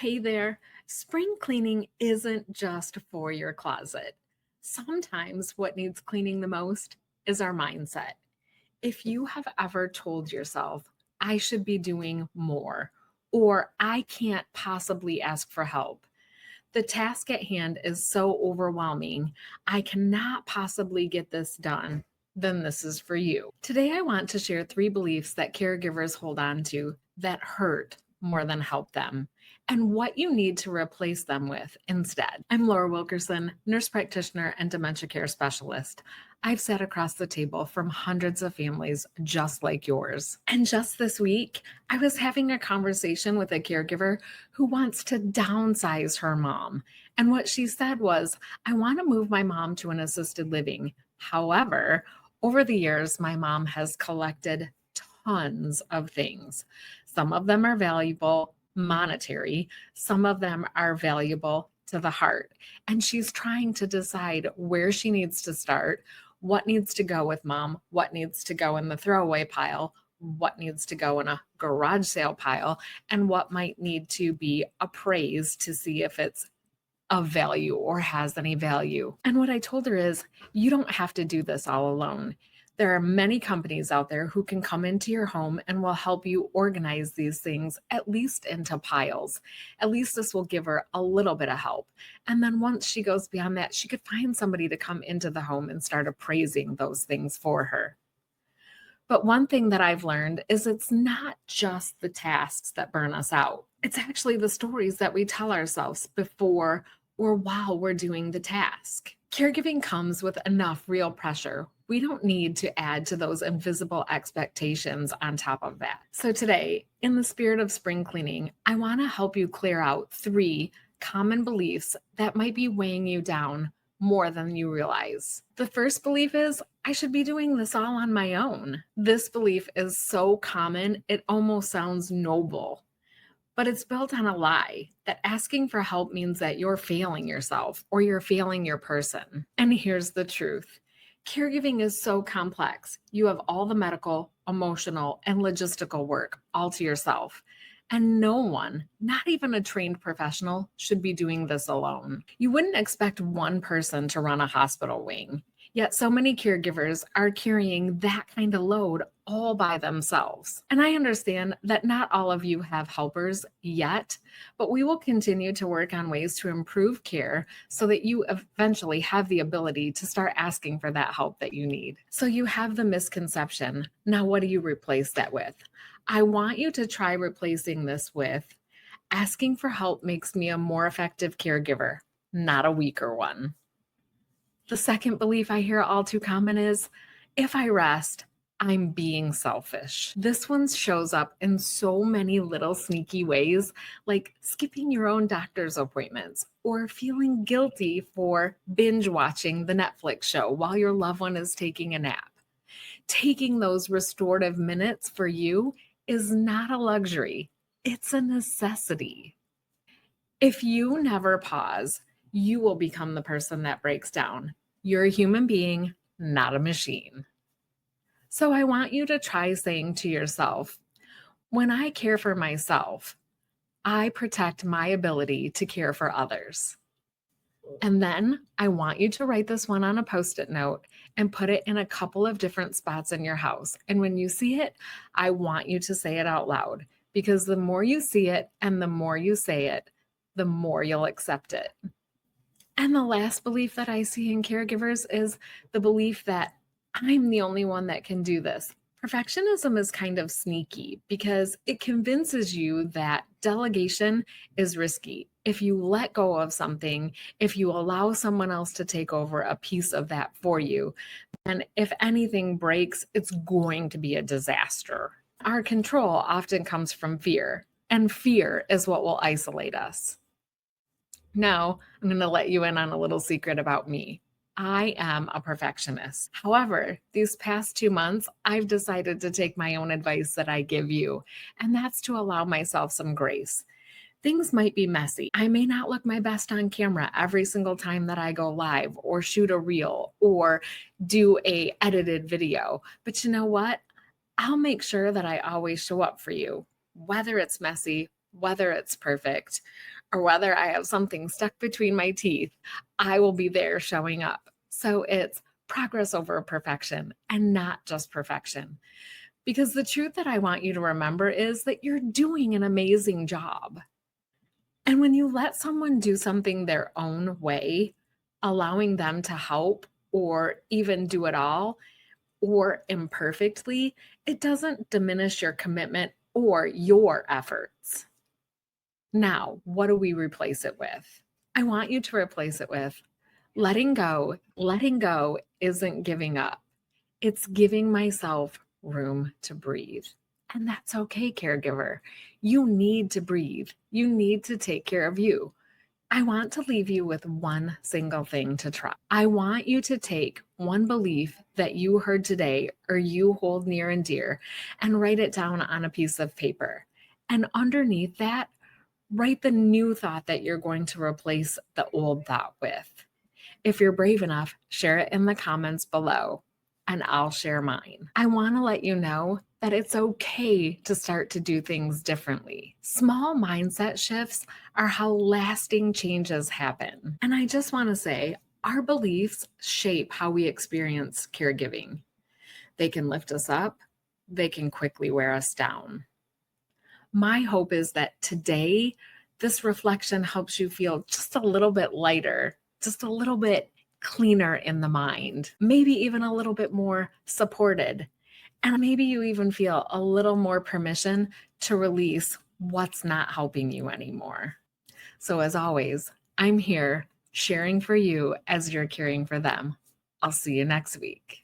Hey there, spring cleaning isn't just for your closet. Sometimes what needs cleaning the most is our mindset. If you have ever told yourself, I should be doing more, or I can't possibly ask for help, the task at hand is so overwhelming, I cannot possibly get this done, then this is for you. Today, I want to share 3 beliefs that caregivers hold on to that hurt more than help them, and what you need to replace them with instead. I'm Laura Wilkerson, nurse practitioner and dementia care specialist. I've sat across the table from hundreds of families just like yours. And just this week, I was having a conversation with a caregiver who wants to downsize her mom. And what she said was, I want to move my mom to an assisted living. However, over the years, my mom has collected tons of things. Some of them are valuable, monetary, some of them are valuable to the heart. And she's trying to decide where she needs to start, what needs to go with mom, what needs to go in the throwaway pile, what needs to go in a garage sale pile, and what might need to be appraised to see if it's of value or has any value. And what I told her is, you don't have to do this all alone. There are many companies out there who can come into your home and will help you organize these things, at least into piles. At least this will give her a little bit of help. And then once she goes beyond that, she could find somebody to come into the home and start appraising those things for her. But one thing that I've learned is it's not just the tasks that burn us out. It's actually the stories that we tell ourselves before or while we're doing the task. Caregiving comes with enough real pressure. We don't need to add to those invisible expectations on top of that. So today, in the spirit of spring cleaning, I want to help you clear out 3 common beliefs that might be weighing you down more than you realize. The first belief is, I should be doing this all on my own. This belief is so common, it almost sounds noble. But it's built on a lie that asking for help means that you're failing yourself or you're failing your person. And here's the truth. Caregiving is so complex. You have all the medical, emotional, and logistical work all to yourself. And no one, not even a trained professional, should be doing this alone. You wouldn't expect one person to run a hospital wing. Yet so many caregivers are carrying that kind of load all by themselves. And I understand that not all of you have helpers yet, but we will continue to work on ways to improve care so that you eventually have the ability to start asking for that help that you need. So you have the misconception. Now, what do you replace that with? I want you to try replacing this with, asking for help makes me a more effective caregiver, not a weaker one. The second belief I hear all too common is, if I rest, I'm being selfish. This one shows up in so many little sneaky ways, like skipping your own doctor's appointments or feeling guilty for binge watching the Netflix show while your loved one is taking a nap. Taking those restorative minutes for you is not a luxury, it's a necessity. If you never pause, you will become the person that breaks down. You're a human being, not a machine. So I want you to try saying to yourself, when I care for myself, I protect my ability to care for others. And then I want you to write this one on a Post-it note and put it in a couple of different spots in your house. And when you see it, I want you to say it out loud, because the more you see it and the more you say it, the more you'll accept it. And the last belief that I see in caregivers is the belief that I'm the only one that can do this. Perfectionism is kind of sneaky because it convinces you that delegation is risky. If you let go of something, if you allow someone else to take over a piece of that for you, then if anything breaks, it's going to be a disaster. Our control often comes from fear, and fear is what will isolate us. Now, I'm going to let you in on a little secret about me. I am a perfectionist. However, these past 2 months, I've decided to take my own advice that I give you, and that's to allow myself some grace. Things might be messy. I may not look my best on camera every single time that I go live or shoot a reel or do a edited video. But you know what? I'll make sure that I always show up for you, whether it's messy, whether it's perfect. or whether I have something stuck between my teeth, I will be there showing up. So it's progress over perfection and not just perfection. Because the truth that I want you to remember is that you're doing an amazing job. And when you let someone do something their own way, allowing them to help or even do it all or imperfectly, it doesn't diminish your commitment or your efforts. Now, what do we replace it with? I want you to replace it with letting go. Letting go isn't giving up, it's giving myself room to breathe. And that's okay, caregiver. You need to breathe. You need to take care of you. I want to leave you with one single thing to try. I want you to take one belief that you heard today or you hold near and dear and write it down on a piece of paper. And underneath that, write the new thought that you're going to replace the old thought with. If you're brave enough, share it in the comments below and I'll share mine. I want to let you know that it's okay to start to do things differently. Small mindset shifts are how lasting changes happen. And I just want to say, our beliefs shape how we experience caregiving. They can lift us up, they can quickly wear us down. My hope is that today, this reflection helps you feel just a little bit lighter, just a little bit cleaner in the mind, maybe even a little bit more supported. And maybe you even feel a little more permission to release what's not helping you anymore. So, as always, I'm here sharing for you as you're caring for them. I'll see you next week.